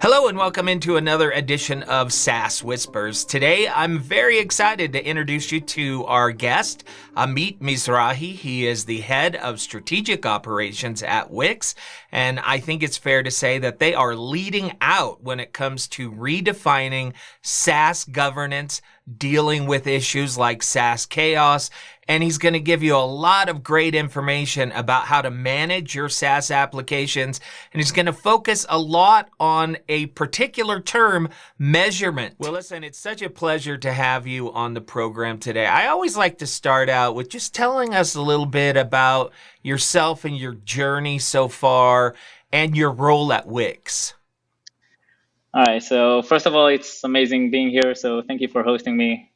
Hello and welcome into another edition of SaaS Whispers. Today, I'm very excited to introduce you to our guest, Amit Mizrahi. He is the head of strategic operations at Wix, and I think it's fair to say that they are leading out when it comes to redefining SaaS governance, dealing with issues like SaaS chaos, and he's going to give you a lot of great information about how to manage your SaaS applications. And he's going to focus a lot on a particular term, measurement. Well, listen, it's such a pleasure to have you on the program today. I always like to start out with just telling us a little bit about yourself and your journey so far and your role at Wix. All right. So first of all, it's amazing being here. So thank you for hosting me.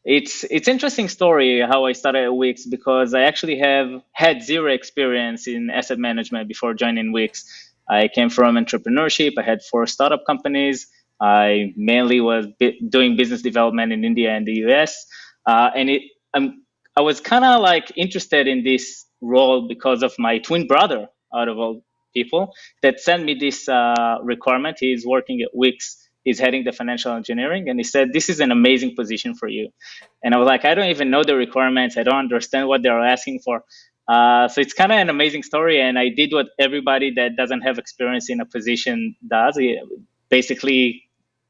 It's interesting story how I started at Wix because I actually have had zero experience in asset management before joining Wix. I came from entrepreneurship. I had 4 startup companies. I mainly was doing business development in India and the US. I was kind of like interested in this role because of my twin brother, out of all people, that sent me this requirement. He's working at Wix. He's heading the financial engineering, and he said, "This is an amazing position for you." And I was like, "I don't even know the requirements. I don't understand what they're asking for." So it's kind of an amazing story, and I did what everybody that doesn't have experience in a position does. Basically,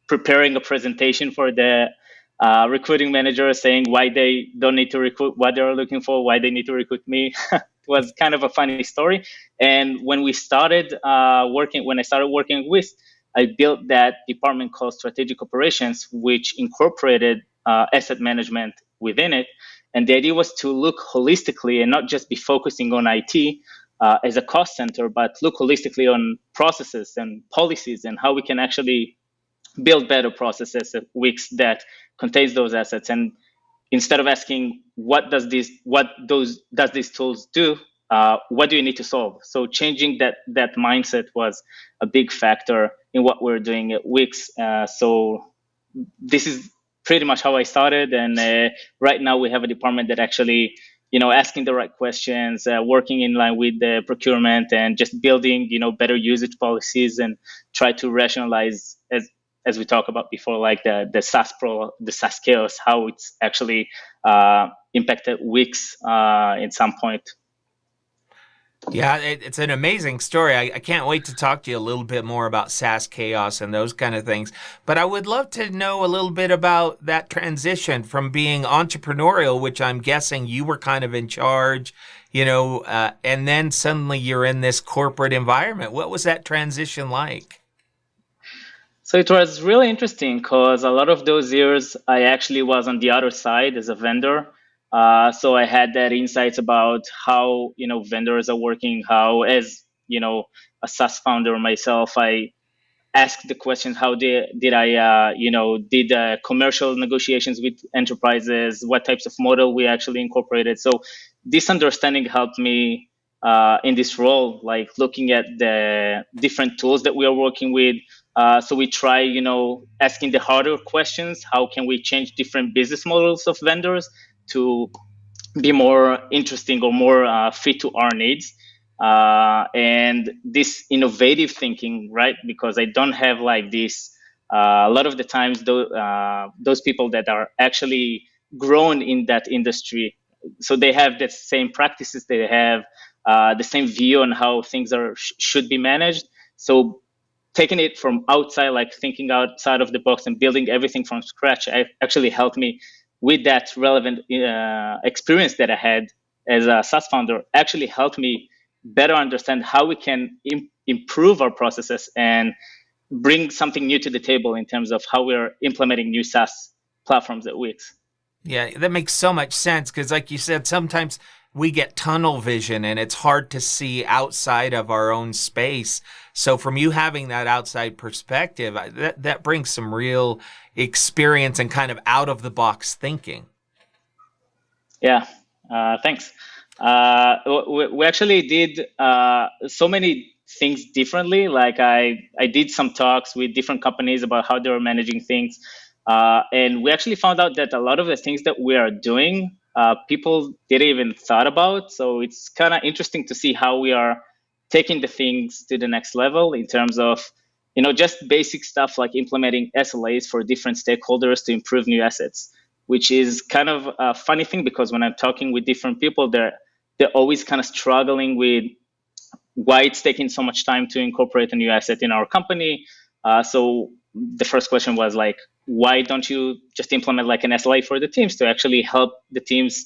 preparing a presentation for the recruiting manager, saying why they don't need to recruit, what they're looking for, why they need to recruit me. It was kind of a funny story. And when I started working with, I built that department called Strategic Operations, which incorporated asset management within it. And the idea was to look holistically and not just be focusing on IT as a cost center, but look holistically on processes and policies and how we can actually build better processes at Wix that contains those assets. And instead of asking what does these tools do, what do you need to solve? So changing that mindset was a big factor in what we're doing at Wix. So this is pretty much how I started. And right now we have a department that actually, asking the right questions, working in line with the procurement, and just building, better usage policies and try to rationalize as we talked about before, like the SaaS chaos, how it's actually impacted Wix in some point. Yeah, it's an amazing story. I can't wait to talk to you a little bit more about SaaS chaos and those kind of things. But I would love to know a little bit about that transition from being entrepreneurial, which I'm guessing you were kind of in charge, and then suddenly you're in this corporate environment. What was that transition like? So it was really interesting because a lot of those years I actually was on the other side as a vendor. So I had that insights about how vendors are working. How, as a SaaS founder myself, I asked the questions: how did I did commercial negotiations with enterprises? What types of model we actually incorporated? So this understanding helped me in this role, like looking at the different tools that we are working with. So we try, asking the harder questions. How can we change different business models of vendors to be more interesting or more fit to our needs? And this innovative thinking, right? Because I don't have like this. A lot of the times, those people that are actually grown in that industry, so they have the same practices. They have the same view on how things should be managed. So taking it from outside, like thinking outside of the box and building everything from scratch, actually helped me with that relevant experience that I had as a SaaS founder. Actually helped me better understand how we can improve our processes and bring something new to the table in terms of how we're implementing new SaaS platforms at Wix. Yeah, that makes so much sense because, like you said, sometimes we get tunnel vision and it's hard to see outside of our own space. So from you having that outside perspective, that brings some real experience and kind of out of the box thinking. Yeah, thanks. We actually did so many things differently. Like I did some talks with different companies about how they were managing things. And we actually found out that a lot of the things that we are doing people didn't even thought about. So it's kind of interesting to see how we are taking the things to the next level in terms of, just basic stuff like implementing SLAs for different stakeholders to improve new assets, which is kind of a funny thing because when I'm talking with different people, they're always kind of struggling with why it's taking so much time to incorporate a new asset in our company. So the first question was like, why don't you just implement like an SLA for the teams to actually help the teams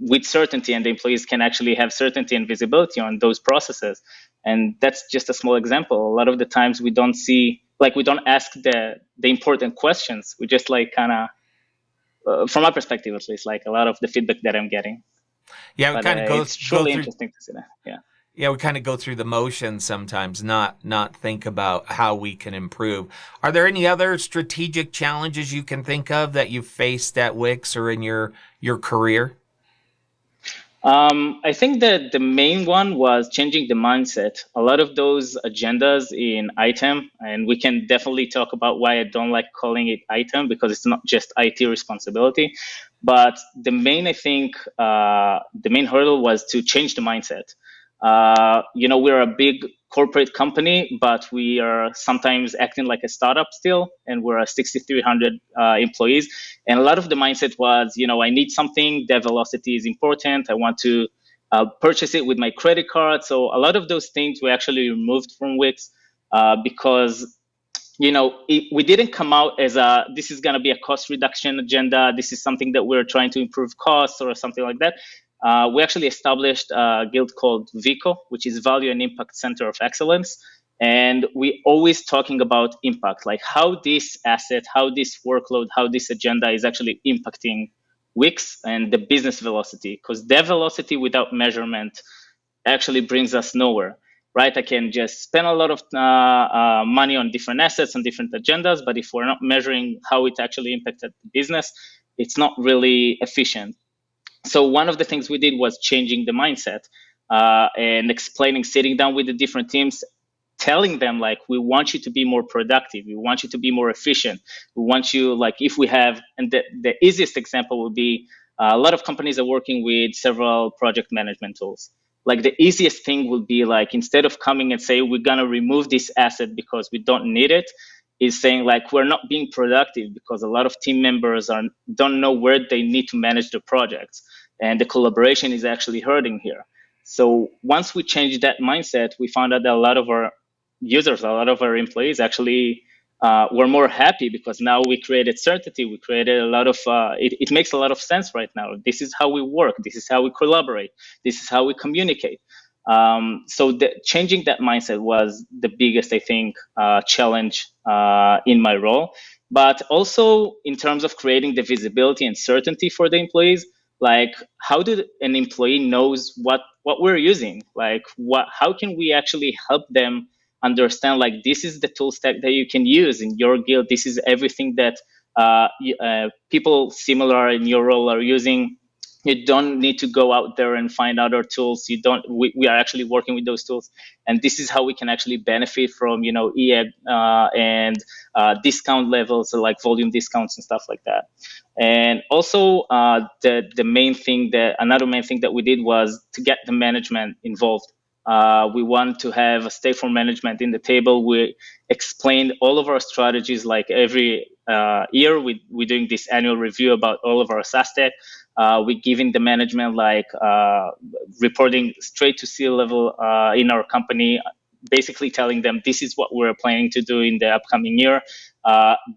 with certainty, and the employees can actually have certainty and visibility on those processes? And that's just a small example. A lot of the times we don't ask the important questions. We just like kind of, from my perspective at least, like a lot of the feedback that I'm getting. Yeah, we kind of it's truly interesting to see that. Yeah. Yeah, we kind of go through the motions sometimes, not think about how we can improve. Are there any other strategic challenges you can think of that you've faced at Wix or in your career? I think that the main one was changing the mindset. A lot of those agendas in item, and we can definitely talk about why I don't like calling it item because it's not just IT responsibility. But the main, I think, the main hurdle was to change the mindset. We're a big corporate company, but we are sometimes acting like a startup still, and we're a 6,300 employees. And a lot of the mindset was, I need something, dev velocity is important. I want to purchase it with my credit card. So a lot of those things we actually removed from Wix because we didn't come out as this is going to be a cost reduction agenda. This is something that we're trying to improve costs or something like that. We actually established a guild called VICO, which is Value and Impact Center of Excellence. And we always talking about impact, like how this asset, how this workload, how this agenda is actually impacting Wix and the business velocity. Because dev velocity without measurement actually brings us nowhere, right? I can just spend a lot of money on different assets and different agendas, but if we're not measuring how it actually impacted the business, it's not really efficient. So one of the things we did was changing the mindset and explaining, sitting down with the different teams, telling them like, we want you to be more productive. We want you to be more efficient. We want you, like, if we have, and the easiest example would be a lot of companies are working with several project management tools. Like the easiest thing would be like, instead of coming and say, we're going to remove this asset because we don't need it, is saying like, we're not being productive because a lot of team members don't know where they need to manage the projects. And the collaboration is actually hurting here. So once we changed that mindset, we found out that a lot of our users, a lot of our employees actually were more happy because now we created certainty. We created a lot of, it makes a lot of sense right now. This is how we work. This is how we collaborate. This is how we communicate. So changing that mindset was the biggest, I think, challenge in my role. But also in terms of creating the visibility and certainty for the employees, like how do an employee knows what we're using? Like how can we actually help them understand like this is the tool stack that you can use in your guild. This is everything that people similar in your role are using. You don't need to go out there and find other tools. We are actually working with those tools, and this is how we can actually benefit from EA and discount levels, so like volume discounts and stuff like that. And also another main thing that we did was to get the management involved. We want to have a stakeholder management in the table. We explained all of our strategies, like every year we're doing this annual review about all of our SaaS tech. We're giving the management like reporting straight to C-level in our company, basically telling them this is what we're planning to do in the upcoming year.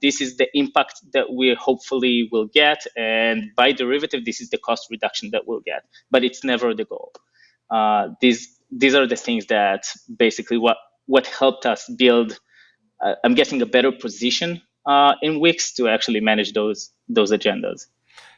This is the impact that we hopefully will get, and by derivative, this is the cost reduction that we'll get. But it's never the goal. These are the things that basically what helped us build. I'm guessing a better position in Wix to actually manage those agendas.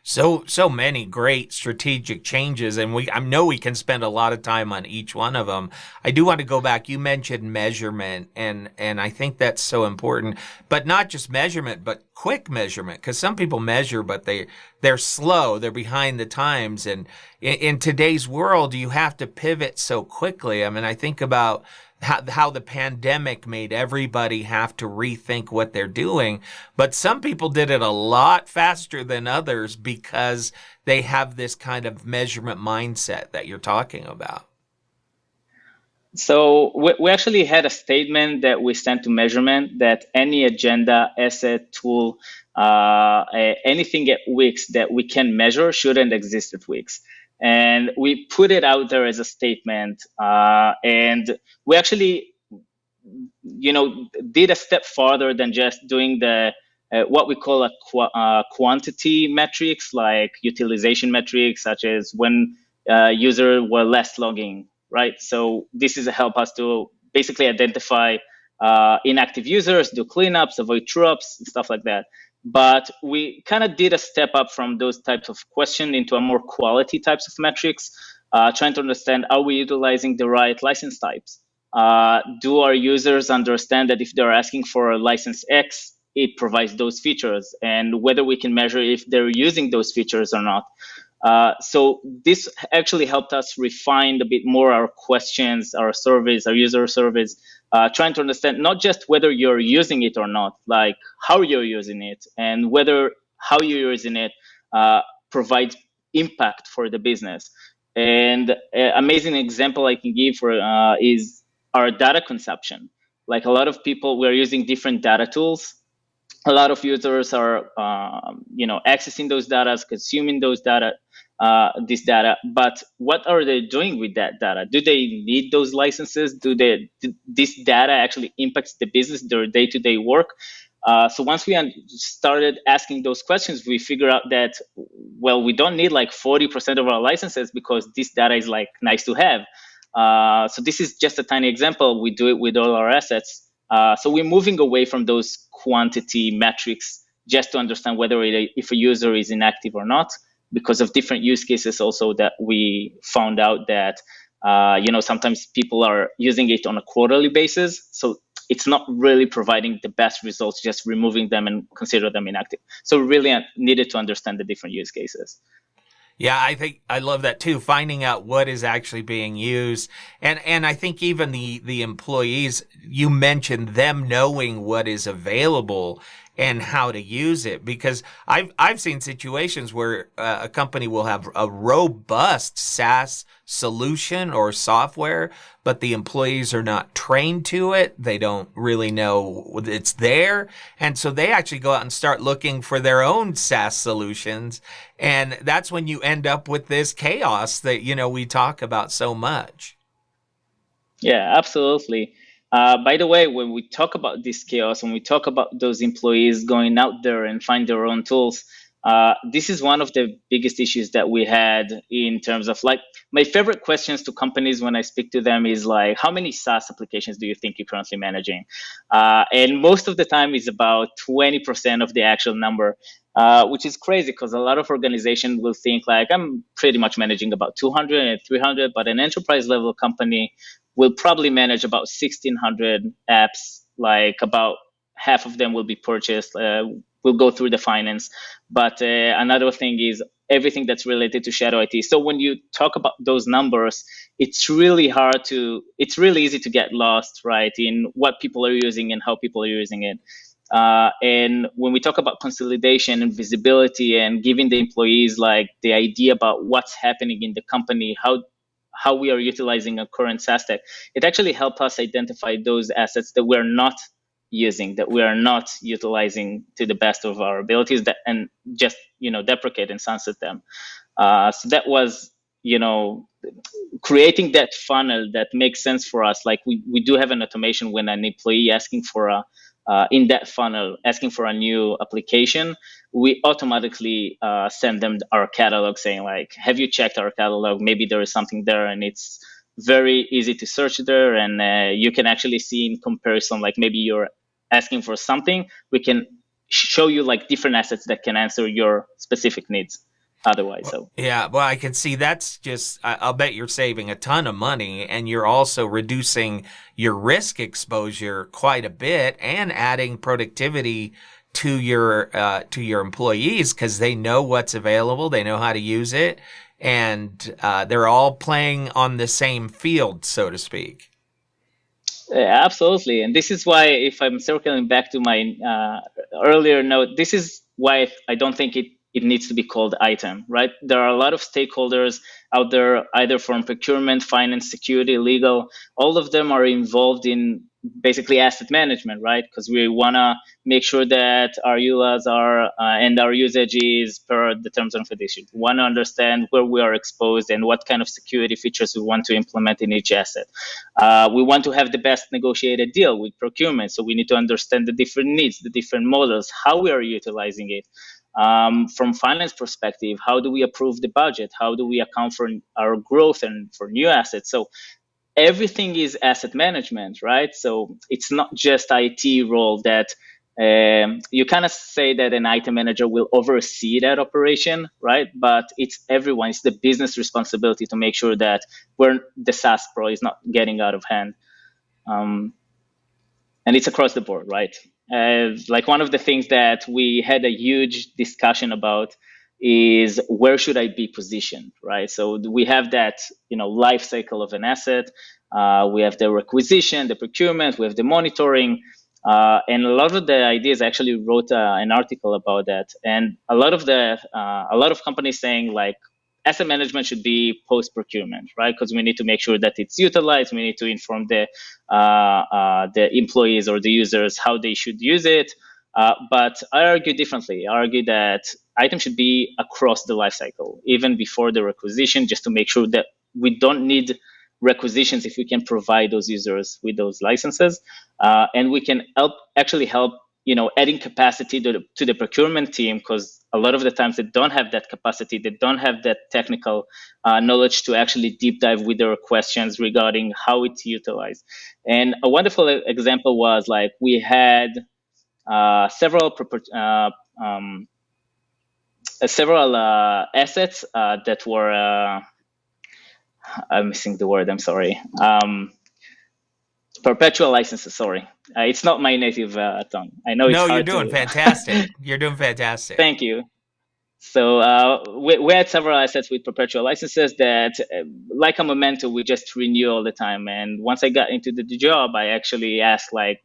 So many great strategic changes, and I know we can spend a lot of time on each one of them. I do want to go back. You mentioned measurement, and I think that's so important, but not just measurement, but quick measurement, because some people measure, but they they're slow, they're behind the times. And in today's world, you have to pivot so quickly. I mean, I think about how the pandemic made everybody have to rethink what they're doing. But some people did it a lot faster than others because they have this kind of measurement mindset that you're talking about. So we actually had a statement that we sent to measurement that any agenda, asset, tool, anything at Wix that we can measure shouldn't exist at Wix. And we put it out there as a statement. And we actually, did a step farther than just doing the what we call a quantity metrics, like utilization metrics, such as when users were less logging, right? So this is a help us to basically identify inactive users, do cleanups, avoid true-ups, and stuff like that. But we kind of did a step up from those types of questions into a more quality types of metrics, trying to understand, are we utilizing the right license types? Do our users understand that if they're asking for a license X, it provides those features, and whether we can measure if they're using those features or not. So this actually helped us refine a bit more our questions, our surveys, our user surveys, trying to understand not just whether you're using it or not, like how you're using it, and whether how you're using it provides impact for the business. And an amazing example I can give for is our data consumption. Like a lot of people, we're using different data tools. A lot of users are, accessing those data, consuming those data, this data. But what are they doing with that data? Do they need those licenses? This data actually impacts the business, their day-to-day work? So once we started asking those questions, we figure out that, well, we don't need like 40% of our licenses because this data is like nice to have. So this is just a tiny example. We do it with all our assets. So we're moving away from those quantity metrics just to understand whether if a user is inactive or not, because of different use cases also that we found out that, sometimes people are using it on a quarterly basis. So it's not really providing the best results, just removing them and consider them inactive. So we really needed to understand the different use cases. Yeah, I think I love that too. Finding out what is actually being used, and I think even the employees, you mentioned them knowing what is available and how to use it, because I've seen situations where a company will have a robust SaaS solution or software, but the employees are not trained to it. They don't really know it's there. And so they actually go out and start looking for their own SaaS solutions. And that's when you end up with this chaos that, we talk about so much. Yeah, absolutely. By the way, when we talk about this chaos, when we talk about those employees going out there and find their own tools, this is one of the biggest issues that we had in terms of like my favorite questions to companies when I speak to them is like, how many SaaS applications do you think you're currently managing? And most of the time is about 20% of the actual number, which is crazy because a lot of organizations will think like I'm pretty much managing about 200 and 300, but an enterprise level company will probably manage about 1,600 apps, like about half of them will be purchased, will go through the finance. But another thing is everything that's related to shadow IT. So when you talk about those numbers, it's really easy to get lost, right, in what people are using and how people are using it. And when we talk about consolidation and visibility and giving the employees like the idea about what's happening in the company, how we are utilizing a current SaaS tech, it actually helped us identify those assets that we're not using, that we are not utilizing to the best of our abilities, and just deprecate and sunset them. So that was creating that funnel that makes sense for us. Like we do have an automation when an employee asking for in that funnel, asking for a new application, we automatically send them our catalog saying like, have you checked our catalog? Maybe there is something there, and it's very easy to search there. And you can actually see in comparison, like maybe you're asking for something, we can show you like different assets that can answer your specific needs otherwise. So yeah, well, I can see that's just, I'll bet you're saving a ton of money, and you're also reducing your risk exposure quite a bit and adding productivity to your employees because they know what's available, they know how to use it, and they're all playing on the same field, so to speak. Absolutely. And this is why, if I'm circling back to my earlier note, this is why I don't think it needs to be called item, right? There are a lot of stakeholders out there, either from procurement, finance, security, legal. All of them are involved in basically asset management, right? Because we want to make sure that our ULAs are and our usage is per the terms and conditions. We want to understand where we are exposed and what kind of security features we want to implement in each asset. We want to have the best negotiated deal with procurement, so we need to understand the different needs, the different models, how we are utilizing it. From finance perspective, how do we approve the budget? How do we account for our growth and for new assets? So everything is asset management, right? So it's not just IT role that you kind of say that an item manager will oversee that operation, right? But it's everyone. It's the business responsibility to make sure that the SaaS pro is not getting out of hand. And it's across the board, right? Like one of the things that we had a huge discussion about is where should I be positioned, right? So we have that, life cycle of an asset. We have the requisition, the procurement, we have the monitoring, and a lot of the ideas. I actually wrote an article about that, and a lot of companies saying like asset management should be post procurement, right? Because we need to make sure that it's utilized. We need to inform the employees or the users how they should use it. But I argue differently. I argue that items should be across the lifecycle, even before the requisition, just to make sure that we don't need requisitions if we can provide those users with those licenses, and we can actually help adding capacity to the procurement team, because a lot of the times they don't have that capacity, they don't have that technical knowledge to actually deep dive with their questions regarding how it's utilized. And a wonderful example was like we had several assets that were I'm missing the word, I'm sorry. Perpetual licenses, sorry. It's not my native tongue. I know it's No, you're hard doing to. fantastic. You're doing fantastic. Thank you. So we had several assets with perpetual licenses that, like a memento, we just renew all the time. And once I got into the job, I actually asked, like,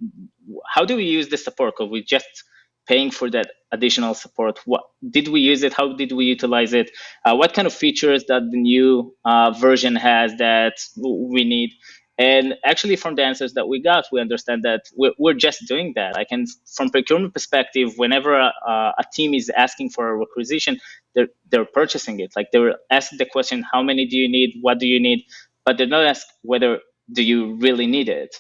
how do we use the support? Because we just paying for that additional support. What did we use it? How did we utilize it? What kind of features that the new version has that we need? And actually, from the answers that we got, we understand that we're just doing that. I can, from procurement perspective, whenever a team is asking for a requisition, they're purchasing it. Like, they were asked the question, how many do you need? What do you need? But they're not asked whether do you really need it.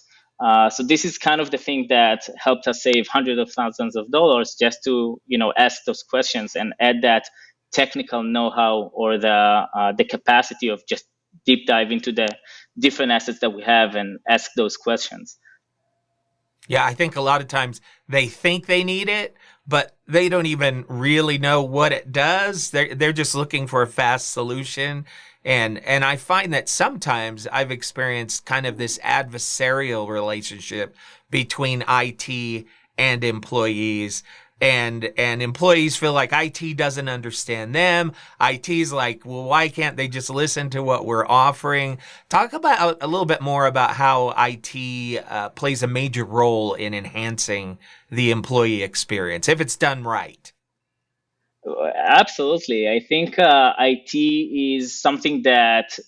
So this is kind of the thing that helped us save hundreds of thousands of dollars, just to ask those questions and add that technical know-how or the capacity of just deep dive into the different assets that we have and ask those questions. Yeah, I think a lot of times they think they need it, but they don't even really know what it does. They're just looking for a fast solution. And I find that sometimes I've experienced kind of this adversarial relationship between IT and employees. And employees feel like IT doesn't understand them. IT's like, well, why can't they just listen to what we're offering? Talk about a little bit more about how IT plays a major role in enhancing the employee experience, if it's done right. Absolutely. I think IT is something that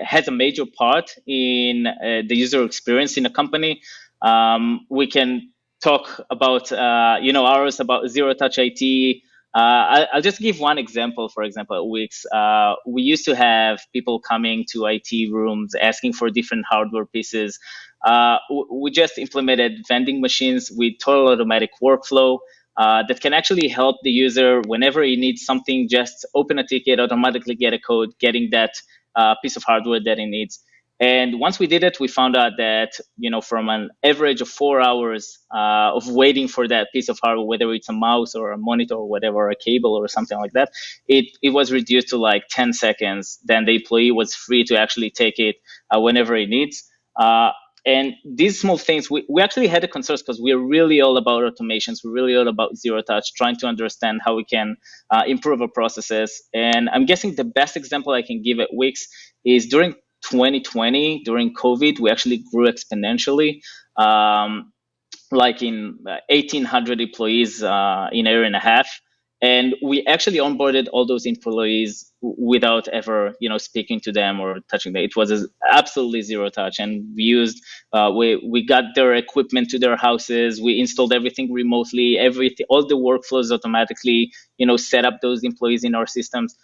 has a major part in the user experience in a company. We can talk about hours about zero touch IT. I'll just give one example. For example, at Wix, we used to have people coming to IT rooms asking for different hardware pieces. We just implemented vending machines with total automatic workflow. That can actually help the user whenever he needs something, just open a ticket, automatically get a code, getting that piece of hardware that he needs. And once we did it, we found out that, from an average of 4 hours of waiting for that piece of hardware, whether it's a mouse or a monitor or whatever, a cable or something like that, it was reduced to like 10 seconds. Then the employee was free to actually take it whenever he needs. And these small things, we actually had a concern because we're really all about automations. We're really all about zero touch, trying to understand how we can improve our processes. And I'm guessing the best example I can give at Wix is during 2020, during COVID, we actually grew exponentially. Like in 1,800 employees in a year and a half. And we actually onboarded all those employees without ever, speaking to them or touching them. It was absolutely zero touch, and we used, we got their equipment to their houses. We installed everything remotely, everything, all the workflows automatically, set up those employees in our systems.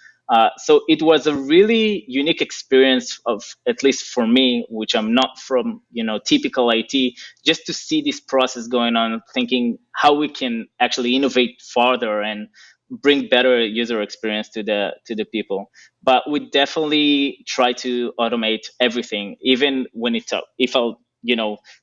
So it was a really unique experience of, at least for me, which I'm not from, typical IT, just to see this process going on, thinking how we can actually innovate further and bring better user experience to the people. But we definitely try to automate everything, even when if I'll,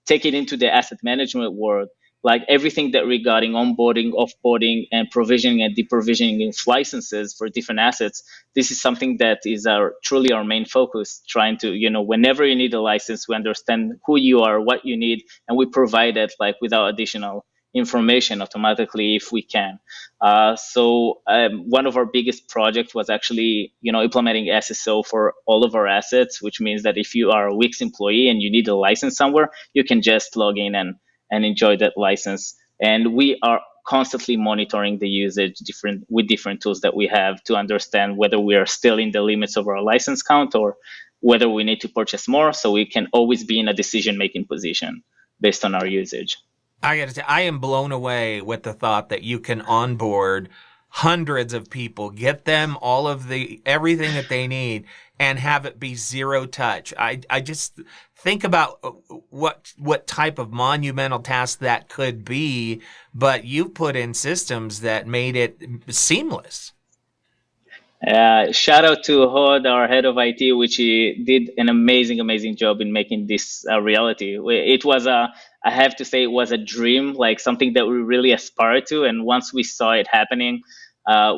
take it into the asset management world, like everything that regarding onboarding, offboarding, and provisioning and deprovisioning of licenses for different assets. This is something that is truly our main focus, trying to, whenever you need a license, we understand who you are, what you need, and we provide it like without additional information automatically if we can. One of our biggest projects was actually, implementing SSO for all of our assets, which means that if you are a Wix employee and you need a license somewhere, you can just log in and enjoy that license. And we are constantly monitoring the usage with different tools that we have to understand whether we are still in the limits of our license count or whether we need to purchase more, so we can always be in a decision-making position based on our usage. I gotta say, I am blown away with the thought that you can onboard hundreds of people, get them all of the everything that they need, and have it be zero touch. I just think about what type of monumental task that could be, but you put in systems that made it seamless. Shout out to Hod, our head of IT, which he did an amazing job in making this a reality. It was I have to say, it was a dream, like something that we really aspired to. And once we saw it happening,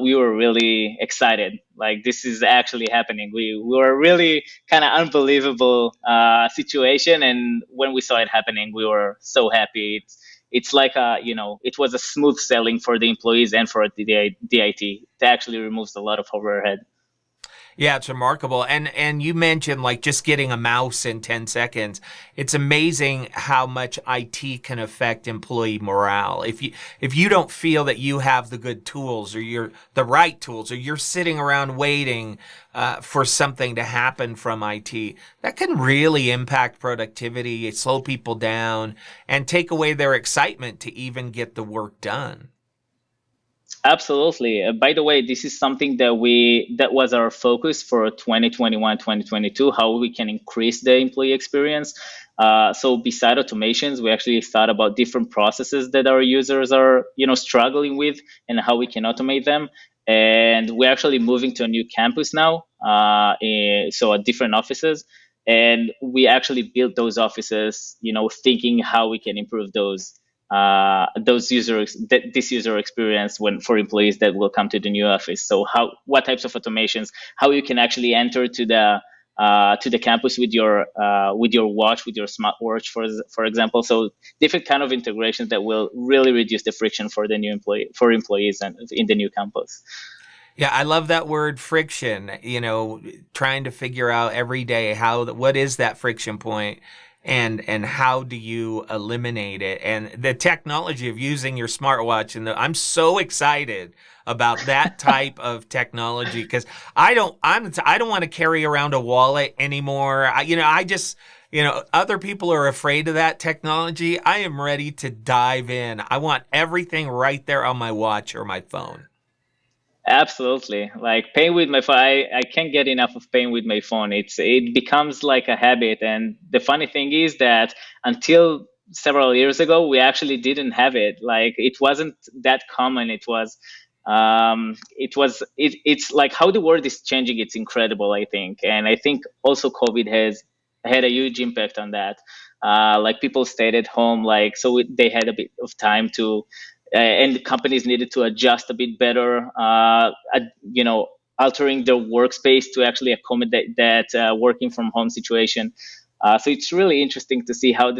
we were really excited. Like, this is actually happening. We were really kind of unbelievable situation. And when we saw it happening, we were so happy. It's like it was a smooth sailing for the employees and for the IT. It actually removes a lot of overhead. Yeah, it's remarkable. And you mentioned like just getting a mouse in 10 seconds. It's amazing how much IT can affect employee morale. If you don't feel that you have the good tools or the right tools, or you're sitting around waiting for something to happen from IT, that can really impact productivity, slow people down, and take away their excitement to even get the work done. Absolutely. By the way, this is something that was our focus for 2021, 2022, how we can increase the employee experience. So beside automations, we actually thought about different processes that our users are, struggling with, and how we can automate them. And we're actually moving to a new campus now, so at different offices. And we actually built those offices, thinking how we can improve this user experience when for employees that will come to the new office. So what types of automations, how you can actually enter to the campus with your watch, with your smartwatch, for example. So different kind of integrations that will really reduce the friction for the new employees and in the new campus. Yeah, I love that word friction, trying to figure out every day what is that friction point, and how do you eliminate it, and the technology of using your smartwatch. And I'm so excited about that type of technology, because I don't want to carry around a wallet anymore. Other people are afraid of that technology. I am ready to dive in. I want everything right there on my watch or my phone. Absolutely. Like paying with my phone, I can't get enough of paying with my phone. It becomes like a habit. And the funny thing is that until several years ago, we actually didn't have it. Like, it wasn't that common. It's like how the world is changing. It's incredible, I think. And I think also COVID has had a huge impact on that. Like, people stayed at home, like, so they had a bit of time to and companies needed to adjust a bit better, altering their workspace to actually accommodate that working from home situation. So it's really interesting to see how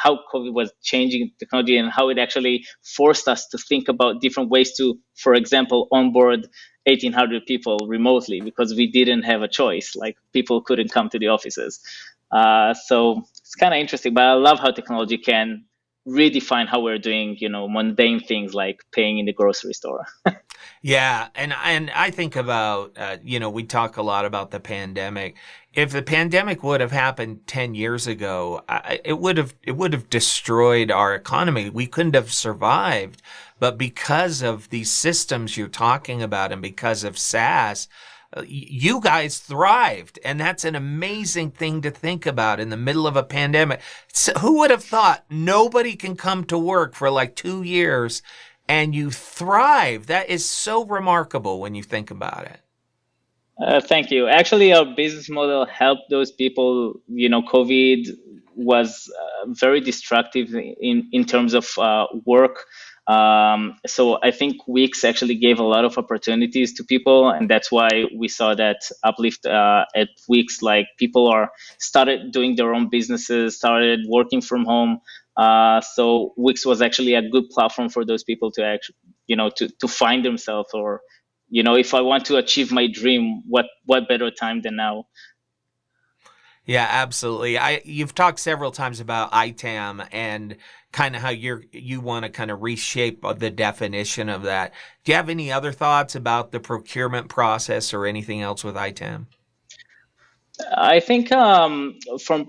how COVID was changing technology and how it actually forced us to think about different ways to, for example, onboard 1,800 people remotely because we didn't have a choice. Like people couldn't come to the offices. So it's kind of interesting, but I love how technology can redefine how we're doing, mundane things like paying in the grocery store. Yeah, and I think about we talk a lot about the pandemic. If the pandemic would have happened 10 years ago, it would have destroyed our economy. We couldn't have survived. But because of these systems you're talking about and because of SaaS, you guys thrived. And that's an amazing thing to think about in the middle of a pandemic. So who would have thought nobody can come to work for like 2 years and you thrive? That is so remarkable when you think about it. Thank you. Actually, our business model helped those people. COVID was very destructive in terms of work. So I think Wix actually gave a lot of opportunities to people, and that's why we saw that uplift at Wix. Like people are started doing their own businesses, started working from home. So Wix was actually a good platform for those people to actually, to find themselves, or if I want to achieve my dream, what better time than now? Yeah, absolutely. You've talked several times about ITAM and kind of how you want to kind of reshape the definition of that. Do you have any other thoughts about the procurement process or anything else with ITAM? I think from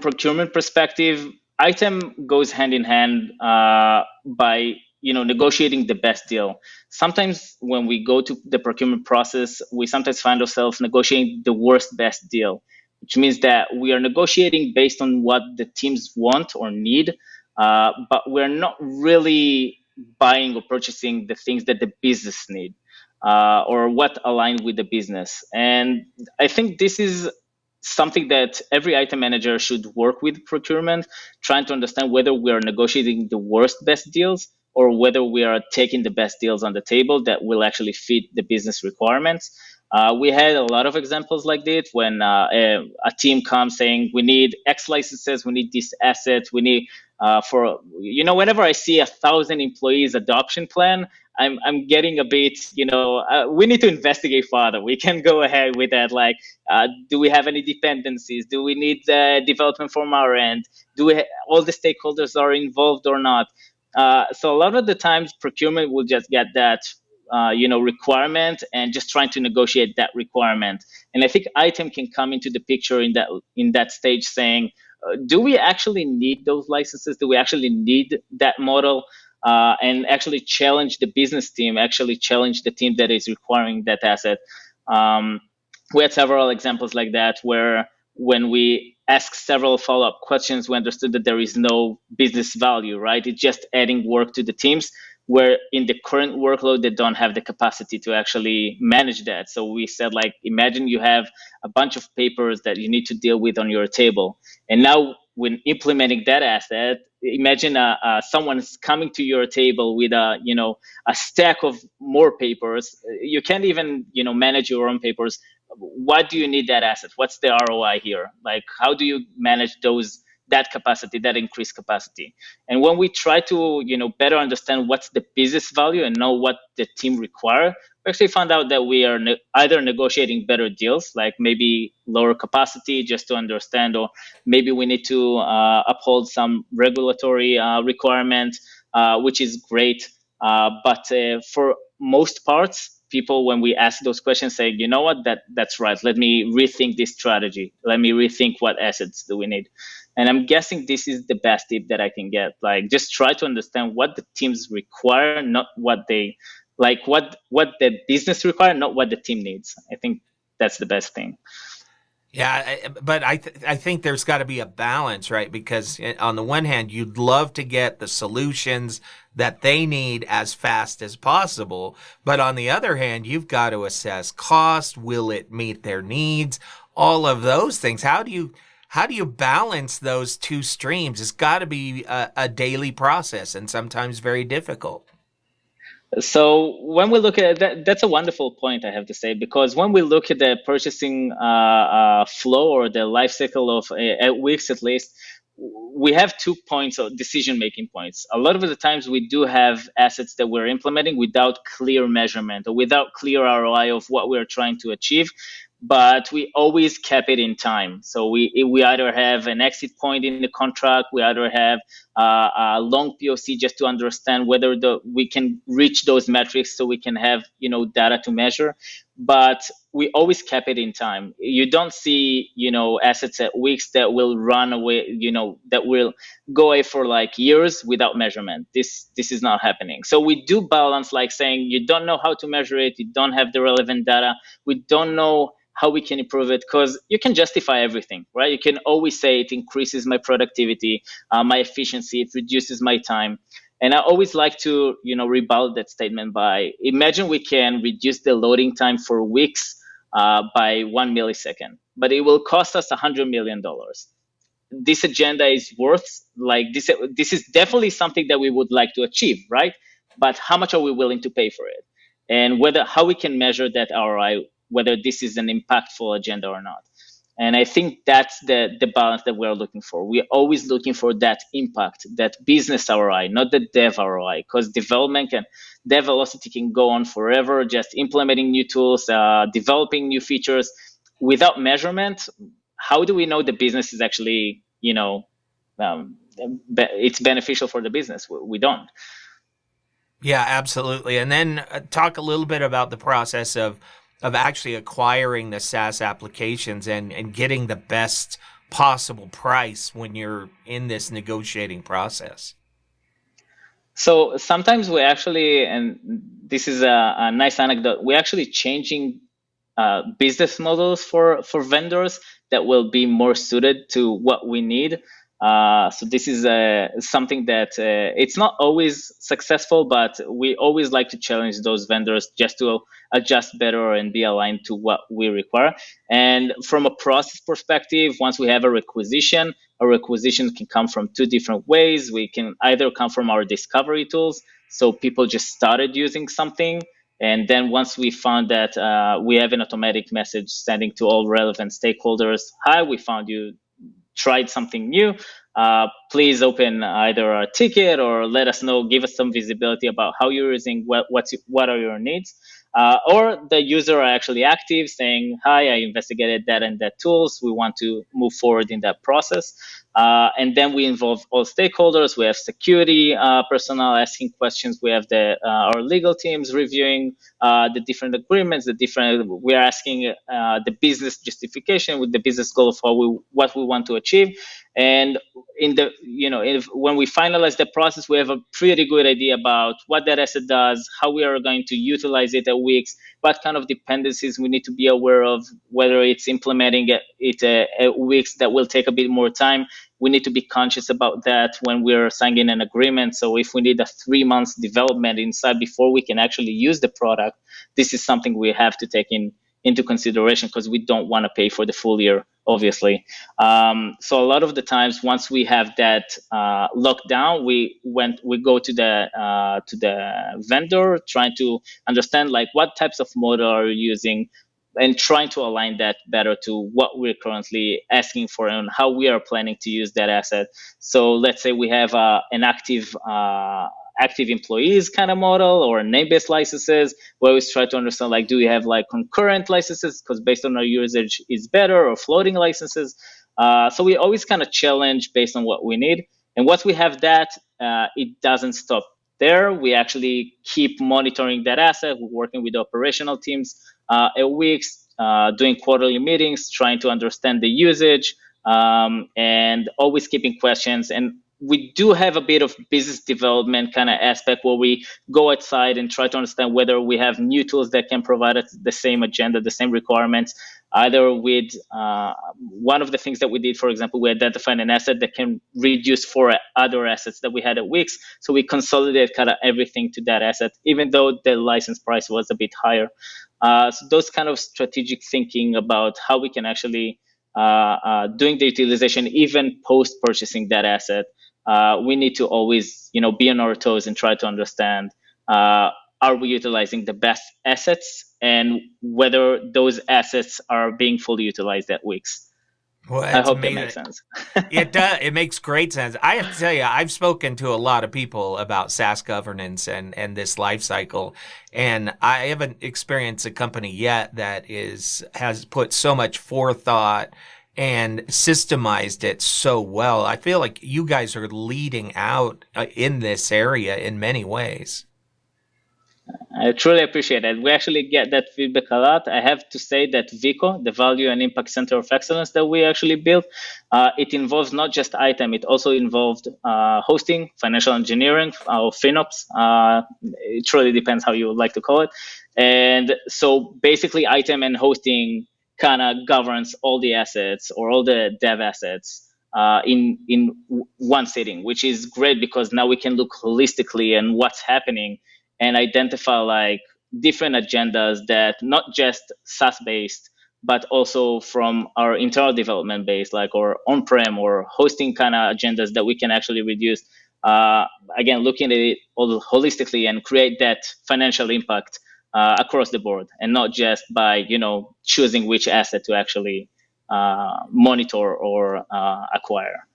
procurement perspective, item goes hand in hand by negotiating the best deal. Sometimes when we go to the procurement process, we sometimes find ourselves negotiating the worst best deal, which means that we are negotiating based on what the teams want or need, but we're not really buying or purchasing the things that the business need. Or what align with the business. And I think this is something that every item manager should work with procurement, trying to understand whether we are negotiating the worst best deals or whether we are taking the best deals on the table that will actually fit the business requirements. We had a lot of examples like this when a team comes saying, we need X licenses, we need this asset, we need whenever I see 1,000 employees adoption plan, I'm getting a bit, we need to investigate further. We can go ahead with that. Like, do we have any dependencies? Do we need development from our end? All the stakeholders are involved or not? So a lot of the times procurement will just get that, requirement and just trying to negotiate that requirement. And I think item can come into the picture in that stage saying, do we actually need those licenses? Do we actually need that model? And actually challenge the business team, actually challenge the team that is requiring that asset. We had several examples like that where when we asked several follow-up questions, we understood that there is no business value, right? It's just adding work to the teams where in the current workload, they don't have the capacity to actually manage that. So we said, like, imagine you have a bunch of papers that you need to deal with on your table. And now when implementing that asset, imagine someone's coming to your table with a stack of more papers. You can't even manage your own papers. What do you need that asset? What's the ROI here? Like, how do you manage that capacity, that increased capacity? And when we try to better understand what's the business value and know what the team require, we actually found out that we are either negotiating better deals, like maybe lower capacity just to understand, or maybe we need to uphold some regulatory requirement, which is great. But for most parts, people, when we ask those questions, say, you know what, that's right. Let me rethink this strategy. Let me rethink what assets do we need. And I'm guessing this is the best tip that I can get. Like, just try to understand what the teams require, not what they like, what the business require, not what the team needs. I think that's the best thing. Yeah, but I think there's got to be a balance, right? Because on the one hand, you'd love to get the solutions that they need as fast as possible, but on the other hand, you've got to assess cost. Will it meet their needs? All of those things. How do you balance those two streams? It's got to be a daily process and sometimes very difficult. So when we look at that, that's a wonderful point, I have to say, because when we look at the purchasing flow or the life cycle of at weeks at least, we have 2 points of decision making points. A lot of the times we do have assets that we're implementing without clear measurement or without clear ROI of what we're trying to achieve, but we always kept it in time. So we either have an exit point in the contract, we either have a long POC just to understand whether we can reach those metrics so we can have data to measure. But we always kept it in time. You don't see assets at weeks that will run away, that will go away for like years without measurement. This is not happening. So we do balance, like saying you don't know how to measure it, you don't have the relevant data, we don't know how we can improve it, because you can justify everything, right? You can always say it increases my productivity, my efficiency, it reduces my time. And I always like to, rebut that statement by imagine we can reduce the loading time for weeks by 1 millisecond, but it will cost us $100 million. This agenda is worth like this is definitely something that we would like to achieve, right? But how much are we willing to pay for it, and whether how we can measure that ROI, whether this is an impactful agenda or not. And I think that's the balance that we're looking for. We're always looking for that impact, that business ROI, not the dev ROI, because development and dev velocity can go on forever, just implementing new tools, developing new features without measurement. How do we know the business is actually, it's beneficial for the business? We don't. Yeah, absolutely. And then talk a little bit about the process of actually acquiring the SaaS applications and getting the best possible price when you're in this negotiating process. So sometimes we actually, and this is a nice anecdote, we're actually changing business models for vendors that will be more suited to what we need. So this is something that it's not always successful, but we always like to challenge those vendors just to adjust better and be aligned to what we require. And from a process perspective, once we have a requisition can come from two different ways. We can either come from our discovery tools, so people just started using something, and then once we found that, we have an automatic message sending to all relevant stakeholders. Hi, we found you tried something new. Please open either a ticket or let us know, give us some visibility about how you're using, what are your needs. Or the user are actually active saying, hi, I investigated that and that tools. We want to move forward in that process. And then we involve all stakeholders. We have security personnel asking questions. We have our legal teams reviewing the different agreements, we are asking the business justification with the business goal of what we want to achieve. And when we finalize the process, we have a pretty good idea about what that asset does, how we are going to utilize it at Wix, what kind of dependencies we need to be aware of, whether it's implementing it at Wix that will take a bit more time. We need to be conscious about that when we're signing an agreement. So if we need a 3 months development inside before we can actually use the product, this is something we have to take into consideration, because we don't want to pay for the full year, obviously. So a lot of the times, once we have that locked down, we go to the vendor, trying to understand like what types of model are you using, and trying to align that better to what we're currently asking for and how we are planning to use that asset. So let's say we have an active employees kind of model, or name-based licenses. We always try to understand, like, do we have like concurrent licenses, because based on our usage is better, or floating licenses. So we always kind of challenge based on what we need. And once we have that, it doesn't stop there. We actually keep monitoring that asset. We're working with the operational teams at Wix, doing quarterly meetings, trying to understand the usage, and always keeping questions. And we do have a bit of business development kind of aspect, where we go outside and try to understand whether we have new tools that can provide us the same agenda, the same requirements. Either with one of the things that we did, for example, we identified an asset that can reduce 4 other assets that we had at Wix. So we consolidated kind of everything to that asset, even though the license price was a bit higher. So those kind of strategic thinking about how we can actually doing the utilization even post purchasing that asset. We need to always, be on our toes and try to understand are we utilizing the best assets and whether those assets are being fully utilized at Wix. Well, I it's hope that makes amazing. sense. It does. It makes great sense. I have to tell you, I've spoken to a lot of people about SaaS governance and this life cycle, and I haven't experienced a company yet that has put so much forethought and systemized it so well. I feel like you guys are leading out in this area in many ways. I truly appreciate it. We actually get that feedback a lot. I have to say that Vico, the Value and Impact Center of Excellence that we actually built, it involves not just item, it also involved hosting, financial engineering, or FinOps. It really depends how you would like to call it. And so basically item and hosting kind of governs all the assets or all the dev assets in one sitting, which is great because now we can look holistically and what's happening and identify like different agendas that not just SaaS based, but also from our internal development base, like or on-prem or hosting kind of agendas that we can actually reduce. Again, looking at it all holistically and create that financial impact across the board, and not just by choosing which asset to actually monitor or acquire.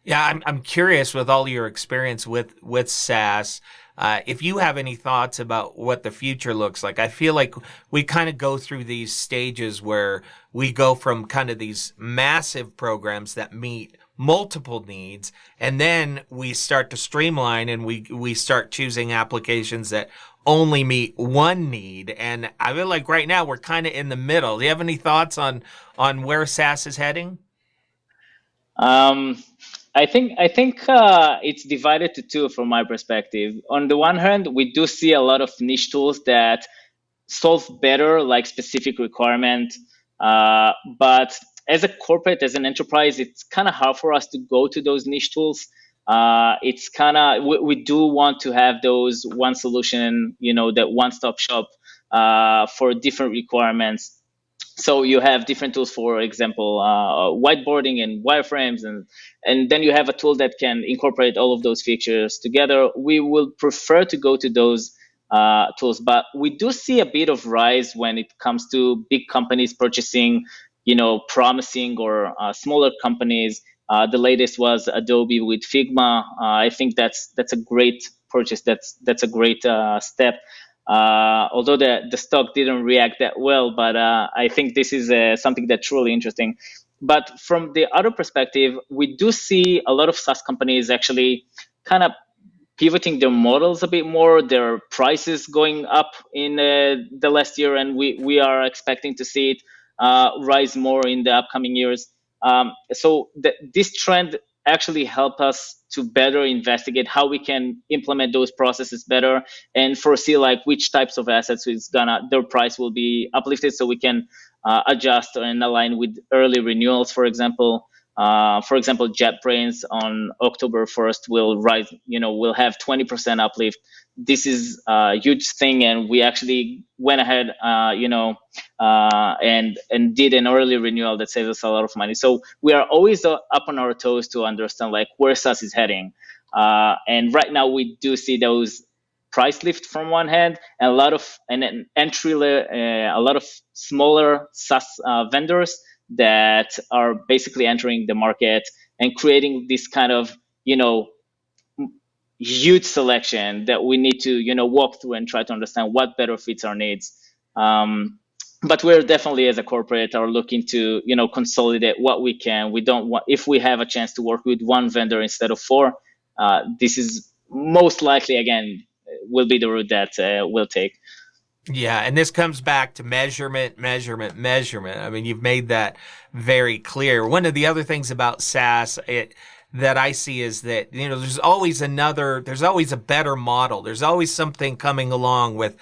Yeah, I'm curious with all your experience with SaaS. If you have any thoughts about what the future looks like. I feel like we kind of go through these stages where we go from kind of these massive programs that meet multiple needs, and then we start to streamline and we start choosing applications that only meet one need. And I feel like right now we're kind of in the middle. Do you have any thoughts on where SaaS is heading? Um, I think it's divided to two from my perspective. On the one hand, we do see a lot of niche tools that solve better like specific requirement, but as a corporate, as an enterprise, it's kind of hard for us to go to those niche tools. It's kind of we do want to have those one solution, that one-stop shop for different requirements. So you have different tools, for example, whiteboarding and wireframes, and then you have a tool that can incorporate all of those features together. We will prefer to go to those tools, but we do see a bit of rise when it comes to big companies purchasing, promising or smaller companies. The latest was Adobe with Figma. I think that's a great purchase. That's a great step. Although the stock didn't react that well, but I think this is something that's truly interesting. But from the other perspective, we do see a lot of SaaS companies actually kind of pivoting their models a bit more, their prices going up in the last year, and we are expecting to see it rise more in the upcoming years. So this trend actually help us to better investigate how we can implement those processes better and foresee like which types of assets their price will be uplifted, so we can adjust and align with early renewals, for example. JetBrains on October 1st will rise, will have 20% uplift. This is a huge thing, and we actually went ahead, and did an early renewal that saves us a lot of money. So we are always up on our toes to understand like where SaaS is heading. And right now we do see those price lift from one hand, and a lot of smaller SaaS vendors that are basically entering the market and creating this kind of huge selection that we need to walk through and try to understand what better fits our needs. But we're definitely, as a corporate, are looking to consolidate what we can. We don't want, if we have a chance to work with one vendor instead of four, this is most likely again will be the route that we'll take. Yeah, and this comes back to measurement. I mean, you've made that very clear. One of the other things about SaaS that I see is that, there's always a better model. There's always something coming along with,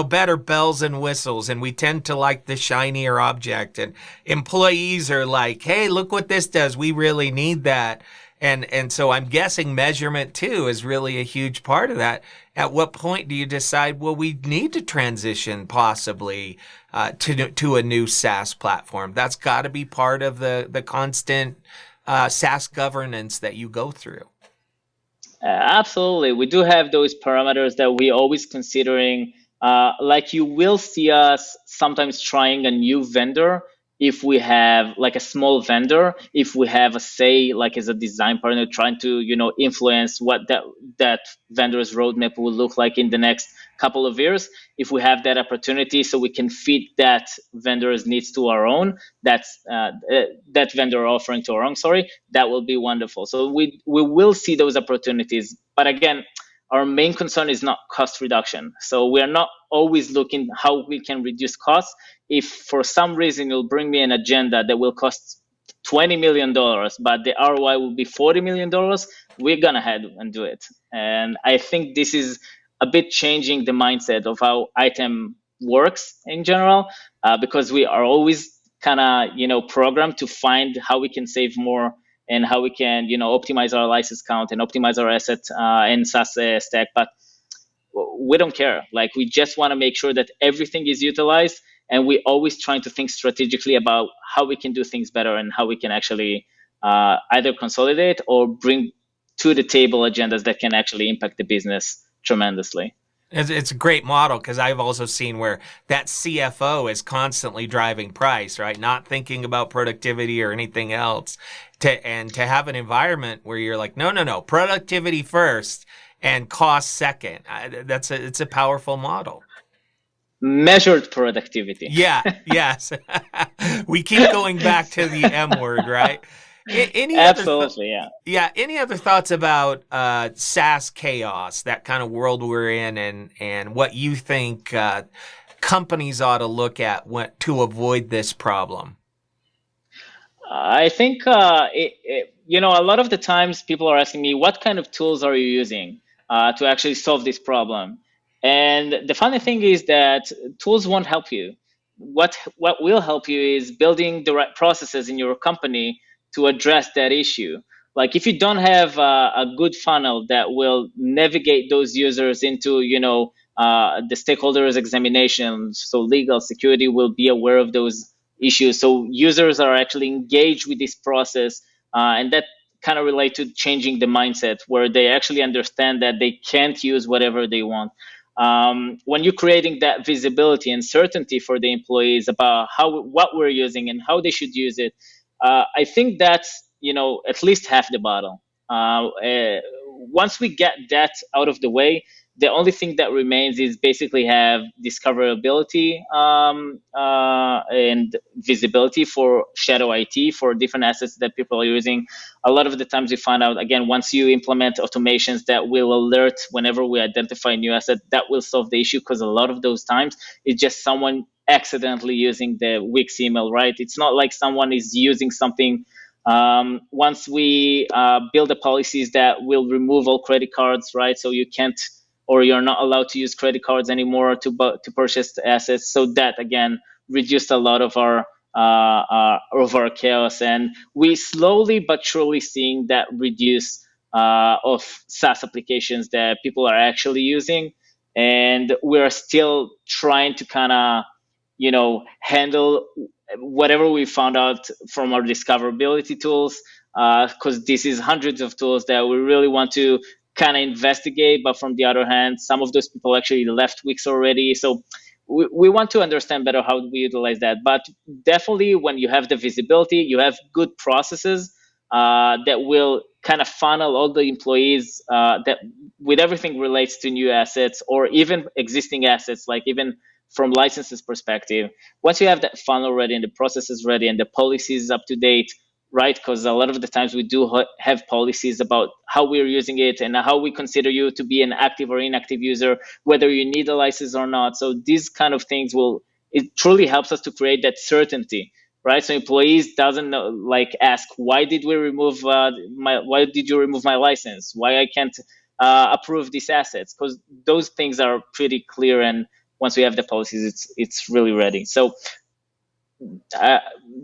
better bells and whistles, and we tend to like the shinier object, and employees are like, hey, look what this does. We really need that. And so I'm guessing measurement too is really a huge part of that. At what point do you decide, well, we need to transition possibly to a new SaaS platform? That's got to be part of the constant SaaS governance that you go through. Absolutely. We do have those parameters that we always considering. Like you will see us sometimes trying a new vendor if we have like a small vendor, if we have a say, like as a design partner, trying to, influence what that vendor's roadmap will look like in the next couple of years. If we have that opportunity, so we can fit that vendor's needs to our own, that vendor offering to our own, sorry, that will be wonderful. So we will see those opportunities. But again, our main concern is not cost reduction. So we are not always looking how we can reduce costs. If for some reason you'll bring me an agenda that will cost $20 million, but the ROI will be $40 million, we're going to head and do it. And I think this is a bit changing the mindset of how item works in general, because we are always kind of, programmed to find how we can save more and how we can, optimize our license count and optimize our asset and SaaS stack. But we don't care. Like, we just want to make sure that everything is utilized, and we always trying to think strategically about how we can do things better and how we can actually either consolidate or bring to the table agendas that can actually impact the business tremendously. It's a great model, because I've also seen where that CFO is constantly driving price, right? Not thinking about productivity or anything else. And to have an environment where you're like, no, productivity first and cost second. It's a powerful model. Measured productivity. Yeah, yes. We keep going back to the M word, right? Any Absolutely, yeah. Any other thoughts about SaaS chaos, that kind of world we're in, and what you think companies ought to look at to avoid this problem? I think a lot of the times people are asking me, what kind of tools are you using to actually solve this problem? And the funny thing is that tools won't help you. What will help you is building the right processes in your company to address that issue. Like, if you don't have a good funnel that will navigate those users into, the stakeholders examinations, so legal, security will be aware of those issues. So users are actually engaged with this process, and that kind of relate to changing the mindset where they actually understand that they can't use whatever they want. When you're creating that visibility and certainty for the employees about what we're using and how they should use it, I think that's at least half the battle. Once we get that out of the way, the only thing that remains is basically have discoverability and visibility for shadow IT for different assets that people are using. A lot of the times you find out, again, once you implement automations that will alert whenever we identify a new asset, that will solve the issue, because a lot of those times it's just someone accidentally using the Wix email, right? It's not like someone is using something. Once we build the policies that will remove all credit cards, right? So you can't, or you're not allowed to use credit cards anymore to purchase assets. So that, again, reduced a lot of our chaos, and we slowly but surely seeing that reduce of SaaS applications that people are actually using, and we're still trying to kind of handle whatever we found out from our discoverability tools, because this is hundreds of tools that we really want to kind of investigate. But from the other hand, some of those people actually left Wix already. So we want to understand better how we utilize that. But definitely, when you have the visibility, you have good processes that will kind of funnel all the employees that with everything relates to new assets or even existing assets, like even from licenses perspective. Once you have that funnel ready and the processes ready and the policies up to date, right? Because a lot of the times we do have policies about how we're using it and how we consider you to be an active or inactive user, whether you need a license or not. So these kind of things it truly helps us to create that certainty, right? So employees doesn't know, like, ask, why did you remove my license? Why I can't approve these assets? Because those things are pretty clear, and once we have the policies, it's really ready. So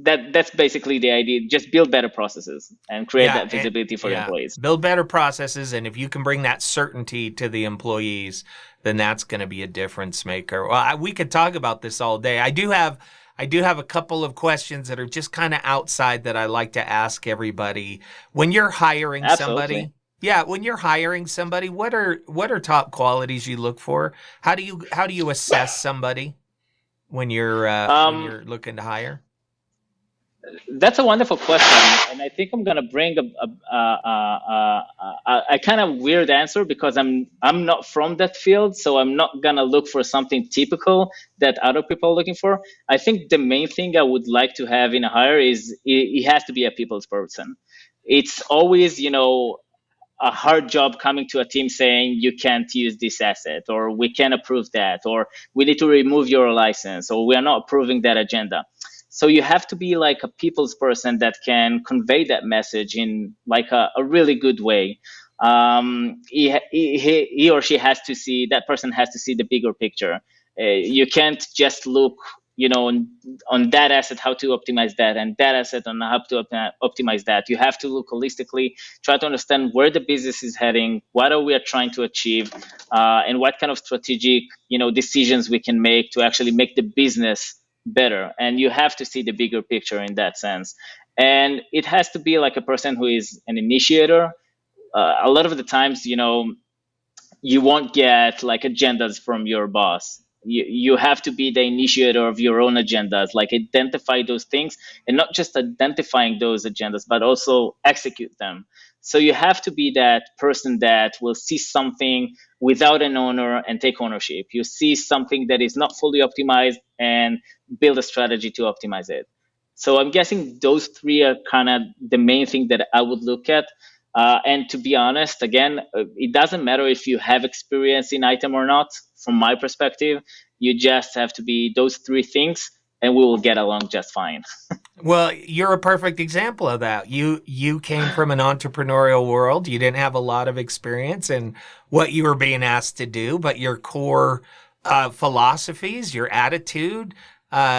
that's basically the idea. Just build better processes and create that visibility for the employees. Build better processes, and if you can bring that certainty to the employees, then that's going to be a difference maker. Well, we could talk about this all day. I do have a couple of questions that are just kind of outside that I like to ask everybody. When you're hiring somebody, Yeah, when you're hiring somebody, what are top qualities you look for? How do you assess somebody when Um, you're looking to hire? That's a wonderful question, and I think I'm gonna bring a kind of weird answer because I'm not from that field, so I'm not gonna look for something typical that other people are looking for. I think the main thing I would like to have in a hire is it has to be a people's person. It's always, a hard job coming to a team saying you can't use this asset, or we can't approve that, or we need to remove your license, or we are not approving that agenda. So you have to be like a people's person that can convey that message in like a really good way. He or she has to see, that person has to see the bigger picture. You can't just look, on that asset, how to optimize that, and that asset on how to optimize that. You have to look holistically, try to understand where the business is heading, what are we trying to achieve, and what kind of strategic, decisions we can make to actually make the business better. And you have to see the bigger picture in that sense. And it has to be like a person who is an initiator. A lot of the times, you won't get like agendas from your boss. You have to be the initiator of your own agendas, like identify those things, and not just identifying those agendas, but also execute them. So you have to be that person that will see something without an owner and take ownership. You see something that is not fully optimized and build a strategy to optimize it. So I'm guessing those three are kind of the main thing that I would look at. And to be honest, again, it doesn't matter if you have experience in item or not. From my perspective, you just have to be those three things, and we will get along just fine. Well, you're a perfect example of that. You came from an entrepreneurial world. You didn't have a lot of experience in what you were being asked to do, but your core philosophies, your attitude,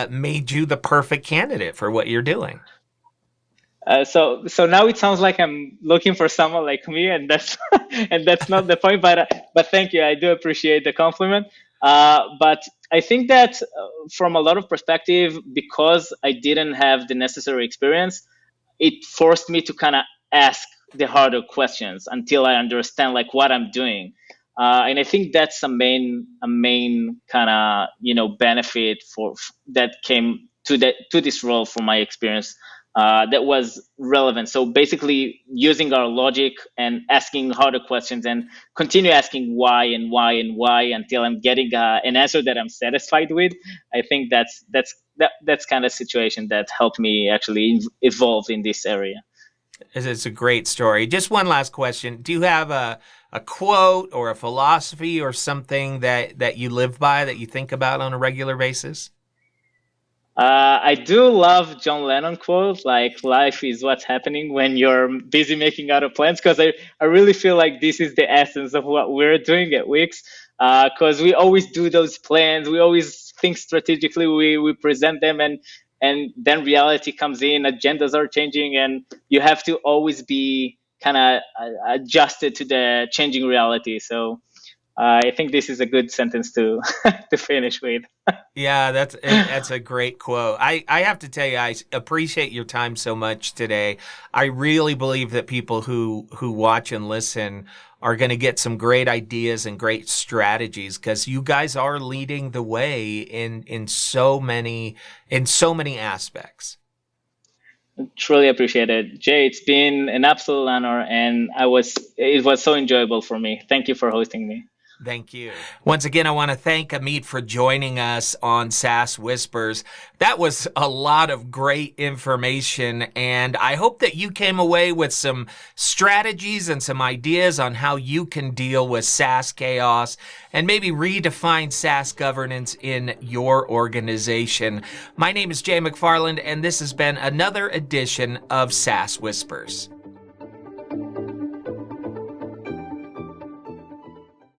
made you the perfect candidate for what you're doing. So now it sounds like I'm looking for someone like me, and that's and that's not the point. But thank you, I do appreciate the compliment. But I think that from a lot of perspective, because I didn't have the necessary experience, it forced me to kind of ask the harder questions until I understand like what I'm doing. And I think that's a main kind of benefit that came to this role from my experience, that was relevant. So basically, using our logic and asking harder questions, and continue asking why and why and why until I'm getting an answer that I'm satisfied with. I think that's kind of situation that helped me actually evolve in this area. It's a great story. Just one last question. Do you have a quote or a philosophy or something that you live by that you think about on a regular basis? I do love John Lennon quote, like life is what's happening when you're busy making other plans, because I really feel like this is the essence of what we're doing at Wix. Because we always do those plans, we always think strategically, we present them, and then reality comes in, agendas are changing, and you have to always be kind of adjusted to the changing reality. So I think this is a good sentence to to finish with. Yeah, that's a great quote. I have to tell you, I appreciate your time so much today. I really believe that people who watch and listen are going to get some great ideas and great strategies because you guys are leading the way in so many aspects. Truly appreciate it. Jay, it's been an absolute honor, and it was so enjoyable for me. Thank you for hosting me. Thank you. Once again, I want to thank Amit for joining us on SaaS Whispers. That was a lot of great information, and I hope that you came away with some strategies and some ideas on how you can deal with SaaS chaos and maybe redefine SaaS governance in your organization. My name is Jay McFarland, and this has been another edition of SaaS Whispers.